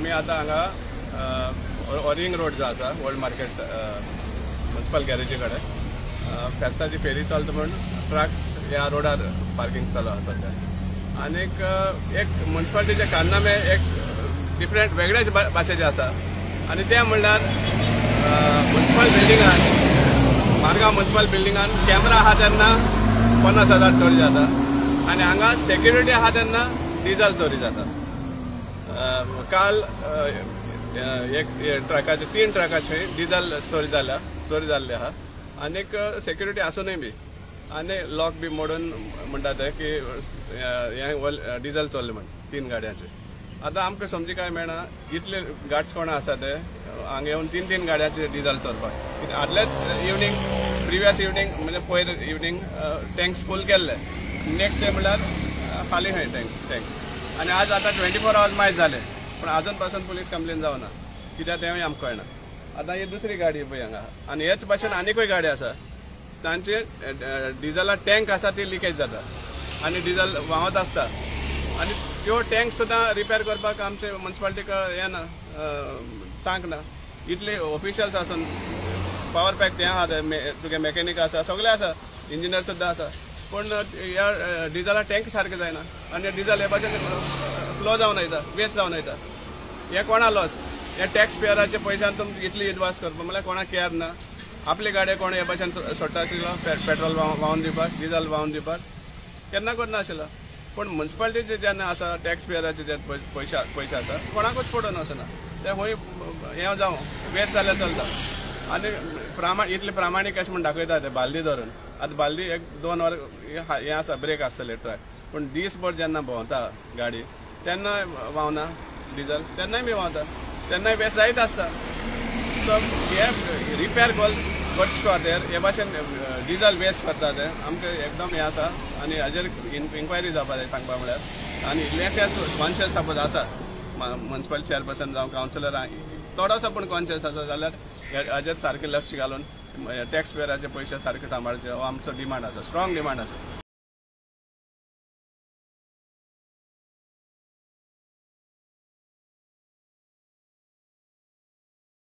आमी आतां हांगा ओरिंग रोड जो आसा ओल्ड मार्केट म्युनिसिपल गॅरेजी कडेन फेस्ताची फेरी चलता म्हूण ट्रक्स ह्या रोडार पार्किंग चालू आसा सद्या आनीक एक म्युनिसिपालिटीचे कारनामे एक डिफरंट वेगळेच भाशेचे आसा आनी ते म्हणल्यार म्युनिसिपल बिल्डिंगान मारगांव म्युनिसिपल बिल्डिंगान कॅमेरा आहा तेन्ना 50,000 चोरी जाता आनी हांगा सेक्युरिटी आहा तेन्ना डिझल चोरी जाता। काल एक ट्रकाचे 3 ट्रकाचे डिझल चोरी जाल्ले आहा आनीक सेक्युरिटी आसूनय बी आनी लॉक बी मोडून म्हणटा ते की हे डिझल चोरले म्हण 3 गाडयांचे। आतां आमकां समजी काय मेळना इतले गार्ड्स कोण आसा ते हांगा येवन 3 गाडयांचे डिझल चोरपाक आदलेच इवनिंग प्रिवियस इवनिंग म्हणजे पयर इवनिंग टँक्स फूल केल्ले नेक्स्ट डे म्हणल्यार खाली खंय टँक आनी आज आतां 24 hours मायज जाले पूण आजून पासून पुलीस कंप्लेन जावना कित्याक तेंवूय आमकां कळना। आतां ही दुसरी गाडी पळय हांगा आनी हेच भाशेन आनीकूय गाडी आसा तांचे डिझला टँक आसा ती लिकेज जाता आनी डिझल व्हांवत आसता आनी त्यो टँक सुद्दां रिपेर करपाक आमचे म्युनिसिपालिटीक हें ना तांक ना इतले ऑफिशियल्स आसून पावर पॅक ते आहा तुगे मॅकॅनीक आसा सगळे आसा इंजिनियर सुद्दां आसा पूण ह्या डिझला टँक सारकें जायना आनी डिझल हे भाशेन फ्लो जावन वयता वेस्ट जावन वयता हे कोणा लॉस हे टॅक्स पेयराचे पयशान तुमकां इतली एडवान्स करपाक म्हळ्यार कोणाक केअर ना आपली गाडी कोण हे भाशेन सोडटा आशिल्लो पेट्रोल व्हांवन दिवपाक डिझल व्हांवन दिवपाक केन्ना करनाशिल्लो पूण म्युनिसिपालिटीचे जेन्ना आसा टॅक्स पेयराचे जे पयशे आसा कोणाकूच पडून वचना ते खंय हें जावं वेस्ट जाल्यार चलता आनी इतले प्रामाणीक अशें म्हण दाखयता ते बालदी धरून आतां बालदी 1-2 वर हें आसा ब्रेक आसतले ट्रक पूण दिसभर जेन्ना भोंवता गाडी तेन्ना व्हांवना डिझल तेन्नाय बी व्हांवता तेन्नाय वेस्ट जायत आसता सो हे रिपेर गोश्ट खातीर हे भाशेन डिझल वेस्ट करता ते आमकां एकदम हें आसा आनी हाजेर इन्क्वायरी जावपा जाय सांगपा म्हळ्यार आनी इल्लेशेच कॉन्शियस सपोज आसा म्युनिसिपल चेअरपर्सन जावं कावन्सिलर थोडोसो पूण कॉन्शियस आसा जाल्यार हाजेर सारकें लक्ष घालून टॅक्स पेयराचे पयशे सारके सांबाळचे हो आमचो डिमांड आसा स्ट्रॉंग डिमांड आसा।